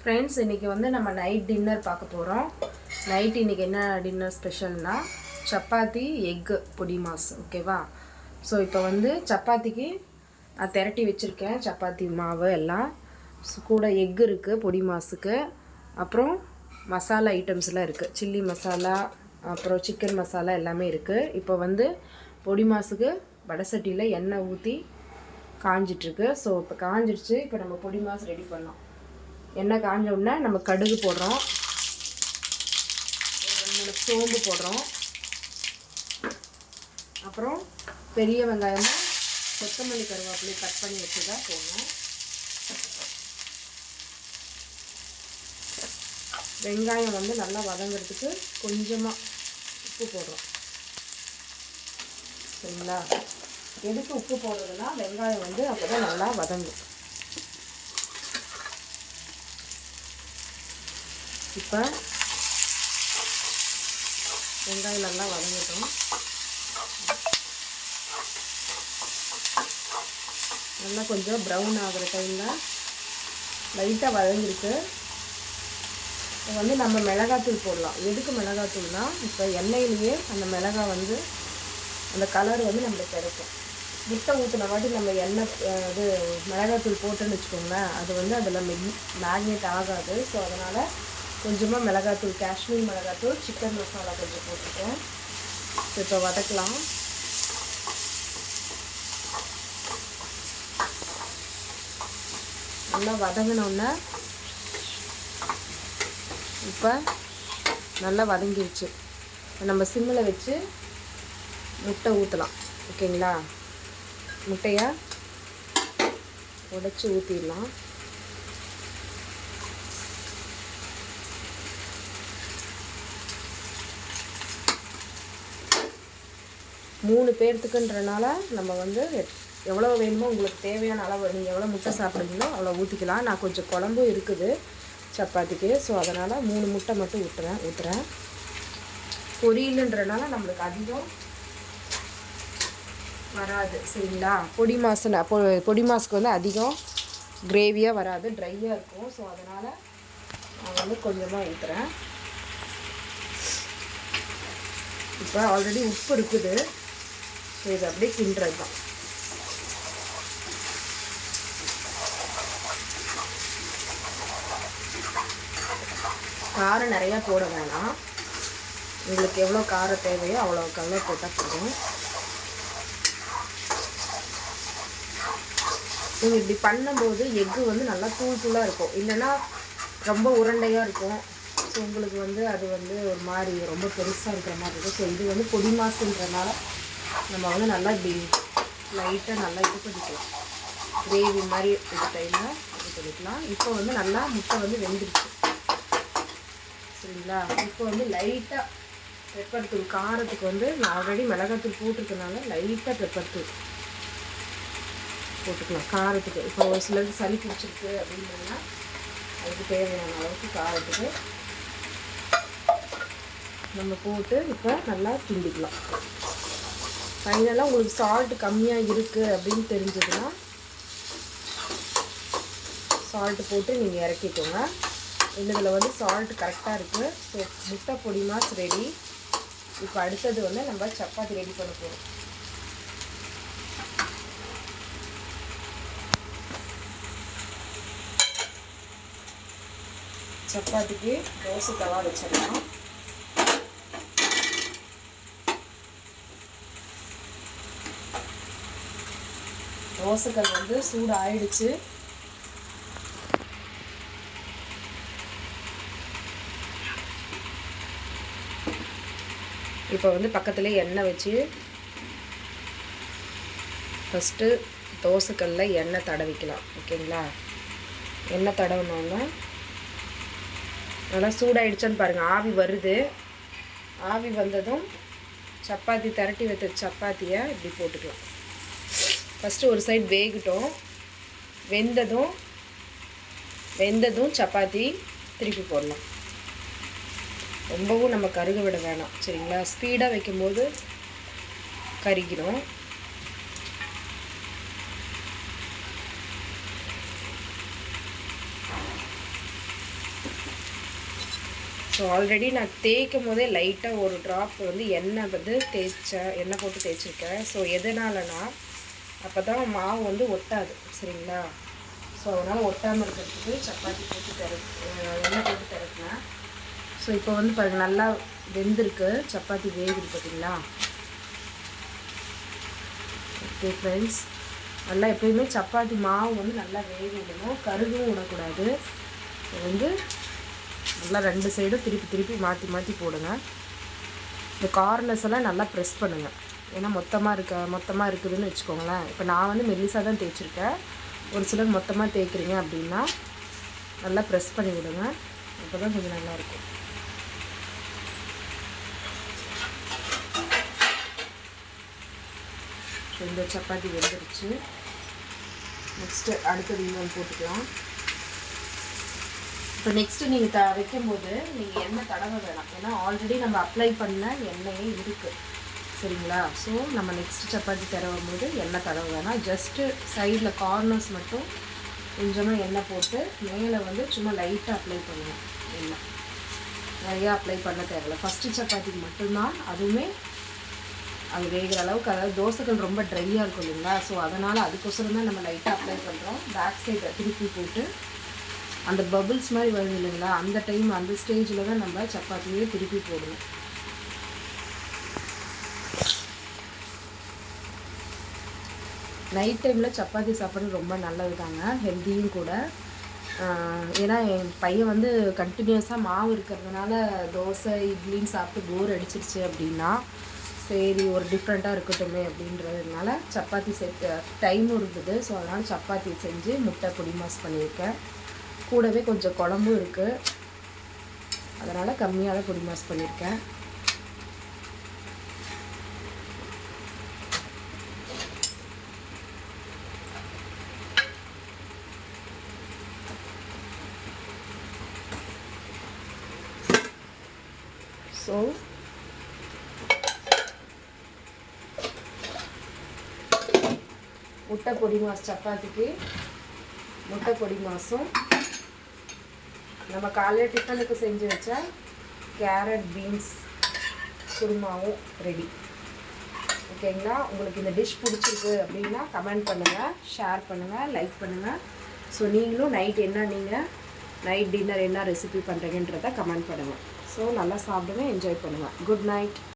Friends, இன்றைக்கி வந்து நம்ம நைட் டின்னர் பார்க்க போகிறோம். நைட் இன்றைக்கி என்ன டின்னர் ஸ்பெஷல்னால் சப்பாத்தி எக்கு பொடி மாஸ். ஓகேவா? ஸோ இப்போ வந்து சப்பாத்திக்கு நான் திரட்டி வச்சுருக்கேன். சப்பாத்தி மாவு எல்லாம் கூட எக்கு இருக்குது பொடி மாஸுக்கு. அப்புறம் மசாலா ஐட்டம்ஸ்லாம் இருக்குது. சில்லி மசாலா, அப்புறம் சிக்கன் மசாலா எல்லாமே இருக்குது. இப்போ வந்து பொடி மாஸுக்கு வடை சட்டியில் எண்ணெய் ஊற்றி காஞ்சிட்ருக்கு. ஸோ இப்போ காஞ்சிடுச்சு. இப்போ நம்ம பொடி மாஸ் ரெடி பண்ணோம். எண்ணெய் காஞ்ச உடனே நம்ம கடுகு போடுறோம், 2 சோம்பு போடுறோம், அப்புறம் பெரிய வெங்காயமும் கொத்தமல்லி கருவேப்பிலை கட் பண்ணி வச்சுதான் போடணும். வெங்காயம் வந்து நல்லா வதங்கிறதுக்கு கொஞ்சமாக உப்பு போடுறோம். சரிங்களா? எதுக்கு உப்பு போடுறதுன்னா வெங்காயம் வந்து அப்போ தான் நல்லா வதங்கும். இப்போ வெங்காயம் நல்லா வதங்கட்டும். நல்லா கொஞ்சம் ப்ரௌன் ஆகிற டைமில் லைட்டாக வதங்கிருக்கு. இப்போ வந்து நம்ம மிளகாத்தூள் போடலாம். எதுக்கு மிளகாத்தூள்னா, இப்போ எண்ணெயிலேயே அந்த மிளகாய் வந்து அந்த கலர் வந்து நம்மளுக்கு கிடைக்கும். முட்டை ஊற்றின வாட்டி நம்ம எண்ணெய் இது மிளகாத்தூள் போட்டோன்னு வச்சுக்கோங்களேன், அது வந்து அதில் மேக்னேட் ஆகாது. ஸோ அதனால் கொஞ்சமாக மிளகாத்தூள், காஷ்மீர் மிளகாத்தூள், சிக்கன் மசாலா கொஞ்சம் போட்டுருக்கேன். இப்போ வதக்கலாம். நல்லா வதங்கினோடனே இப்போ நல்லா வதங்கிடுச்சு. நம்ம சிம்மில் வச்சு முட்டை ஊற்றலாம். ஓகேங்களா? முட்டையை உடைச்சி ஊற்றிடலாம். மூணு பேர்த்துக்குன்றனால நம்ம வந்து எவ்வளோ வேணுமோ உங்களுக்கு தேவையான அளவு, நீங்கள் எவ்வளோ முட்டை சாப்பிடுங்களோ அவ்வளோ ஊற்றிக்கலாம். நான் கொஞ்சம் குழம்பும் இருக்குது சப்பாத்திக்கு. ஸோ அதனால் 3 முட்டை மட்டும் ஊற்றுறேன். பொரியலுன்றனால நம்மளுக்கு அதிகம் வராது. சரிங்களா? பொடி மாஸுக்கு வந்து அதிகம் கிரேவியாக வராது, ட்ரையாக இருக்கும். ஸோ அதனால் நான் வந்து கொஞ்சமாக ஊற்றுறேன். இப்போ ஆல்ரெடி உப்பு இருக்குது. ஸோ இது அப்படியே கிண்டுறது தான். காரம் நிறையா போட வேணாம். உங்களுக்கு எவ்வளோ காரம் தேவையோ அவ்வளோ கலர் போட்டால் போதும். நீங்கள் இப்படி பண்ணும்போது எக்கு வந்து நல்லா தூளாக இருக்கும், இல்லைன்னா ரொம்ப உருண்டையாக இருக்கும். ஸோ உங்களுக்கு வந்து அது வந்து ஒரு மாதிரி ரொம்ப பெருசாக இருக்கிற மாதிரி இருக்கும். ஸோ இது வந்து பொடி மாசுன்றனால நம்ம வந்து நல்லா இப்படி லைட்டாக நல்லா இது பண்ணிக்கலாம். கிரேவி மாதிரி இந்த டைமில் இது பண்ணிக்கலாம். இப்போ வந்து நல்லா முட்டை வந்து வெந்துருச்சு. சரிங்களா? இப்போ வந்து லைட்டாக பெப்பர் தூள், காரத்துக்கு வந்து நான் ஆல்ரெடி மிளகாத்தூள் போட்டிருக்கனால லைட்டாக பெப்பர் தூள் போட்டுக்கலாம் காரத்துக்கு. இப்போ ஒரு சிலருக்கு சளி பிடிச்சிருக்கு அப்படின்னா அதுக்கு தேவையான அளவுக்கு காரத்துக்கு நம்ம போட்டு இப்போ நல்லா கிண்டிக்கலாம். ஃபைனலாக உங்களுக்கு சால்ட் கம்மியாக இருக்குது அப்படின்னு தெரிஞ்சதுன்னா சால்ட்டு போட்டு நீங்கள் இறக்கிக்கோங்க. இதில் வந்து சால்ட் கரெக்டாக இருக்குது. ஸோ முட்டை பொடி மாஸ் ரெடி. இப்போ அடுத்தது வந்து நம்ம சப்பாத்தி ரெடி பண்ண போகிறோம். சப்பாத்திக்கு தோசை தவா வச்சிடலாம். தோசைக்கல் வந்து சூடு ஆயிடுச்சு. இப்போ வந்து பக்கத்துலேயே எண்ணெய் வச்சு ஃபஸ்ட்டு தோசைக்கல்லில் எண்ணெய் தடவிக்கலாம். ஓகேங்களா? எண்ணெய் தடவினோன்னா நல்லா சூடாயிடுச்சான்னு பாருங்கள். ஆவி வருது. ஆவி வந்ததும் சப்பாத்தி திரட்டி வைத்த சப்பாத்தியை இப்படி போட்டுக்கலாம். ஃபஸ்ட்டு ஒரு சைடு வேகட்டும். வெந்ததும் சப்பாத்தி திருப்பி போடலாம். ரொம்பவும் நம்ம கருக விட வேணாம். சரிங்களா? ஸ்பீடாக வைக்கும்போது கருகிடும். ஸோ ஆல்ரெடி நான் தேய்க்கும் போதே லைட்டாக ஒரு ட்ராப் வந்து எண்ணெய் வந்து எண்ணெய் போட்டு தேய்ச்சிருக்கேன். ஸோ எதனாலனா அப்போ தான் மாவு வந்து ஒட்டாது, சரிங்களா? ஸோ அதனால் ஒட்டாமல் இருக்கிறதுக்கு சப்பாத்தி போட்டு எண்ணெய் போட்டு திறக்குனேன். ஸோ இப்போ வந்து பாருங்கள் நல்லா வெந்திருக்கு, சப்பாத்தி வேகுது பார்த்தீங்களா? ஓகே ஃப்ரெண்ட்ஸ், நல்லா எப்போயுமே சப்பாத்தி மாவு வந்து நல்லா வேக விடணும், கருகும் விடக்கூடாது. வந்து நல்லா 2 சைடும் திருப்பி மாற்றி போடுங்க. இந்த கார்னர்ஸ் எல்லாம் நல்லா ப்ரெஸ் பண்ணுங்கள். ஏன்னா மொத்தமாக இருக்குதுன்னு வச்சுக்கோங்களேன். இப்போ நான் வந்து மெல்லிசாக தான் தேய்ச்சிருக்கேன். ஒரு சிலர் மொத்தமாக தேய்க்கிறீங்க அப்படின்னா நல்லா ப்ரெஸ் பண்ணி விடுங்க, அப்போ தான் கொஞ்சம் நல்லாயிருக்கும். இந்த சப்பாத்தி வெந்துருச்சு. நெக்ஸ்ட்டு அடுத்தது இன்னொன்று போட்டுக்கலாம். இப்போ நெக்ஸ்ட்டு நீங்கள் வைக்கும்போது நீங்கள் எண்ணெய் தடவை வேணாம், ஏன்னா ஆல்ரெடி நம்ம அப்ளை பண்ண எண்ணெயே இருக்குது, சரிங்களா? ஸோ நம்ம நெக்ஸ்ட்டு சப்பாத்தி தடவும் போது எண்ணெய் தடவை வேணாம். ஜஸ்ட்டு சைடில் கார்னர்ஸ் மட்டும் கொஞ்சமாக எண்ணெய் போட்டு மேலே வந்து சும்மா லைட்டாக அப்ளை பண்ணுவோம். எண்ணெய் நிறையா அப்ளை பண்ண தேவையில்லை. ஃபஸ்ட்டு சப்பாத்திக்கு மட்டும்தான், அதுவுமே அது வேகிற அளவுக்கு. அதாவது தோசைகள் ரொம்ப ட்ரையாக இருக்கும் இல்லைங்களா? ஸோ அதனால் அதுக்கோசரம் தான் நம்ம லைட்டாக அப்ளை பண்ணுறோம். பேக் சைடை திருப்பி போட்டு அந்த பபுள்ஸ் மாதிரி வருது இல்லைங்களா, அந்த டைம் அந்த ஸ்டேஜில் தான் நம்ம சப்பாத்தியே திருப்பி போடணும். நைட் டைமில் சப்பாத்தி சாப்பிட்றது ரொம்ப நல்லது தாங்க, ஹெல்த்தியும் கூட. ஏன்னா என் பையன் வந்து கண்டினியூஸாக மாவு இருக்கிறதுனால தோசை இட்லின்னு சாப்பிட்டு போர் அடிச்சிருச்சு அப்படின்னா, சரி ஒரு டிஃப்ரெண்ட்டாக இருக்கட்டுமே அப்படின்றதுனால சப்பாத்தி டைமும் இருந்தது. ஸோ அதனால் சப்பாத்தி செஞ்சு முட்டை பொடி மாஸ் பண்ணியிருக்கேன். கூடவே கொஞ்சம் குழம்பும் இருக்குது, அதனால் கம்மியாக தான் பொடி மாஸ் பண்ணியிருக்கேன். ஸோ முட்டை பொடி மாஸ் சப்பாத்திக்கு முட்டை பொடி மாஸும் நம்ம காலையில் டிஃபனுக்கு செஞ்சு வச்ச கேரட் பீன்ஸ் குருமாவும் ரெடி. ஓகேங்களா? உங்களுக்கு இந்த டிஷ் பிடிச்சிருக்கு அப்படின்னா கமெண்ட் பண்ணுங்கள், ஷேர் பண்ணுங்கள், லைக் பண்ணுங்கள். ஸோ நீங்களும் நைட் டின்னர் என்ன ரெசிபி பண்ணுறீங்கன்றதை கமெண்ட் பண்ணுங்கள். ஸோ நல்லா சாப்பிடுங்க, என்ஜாய் பண்ணுங்கள். Good night.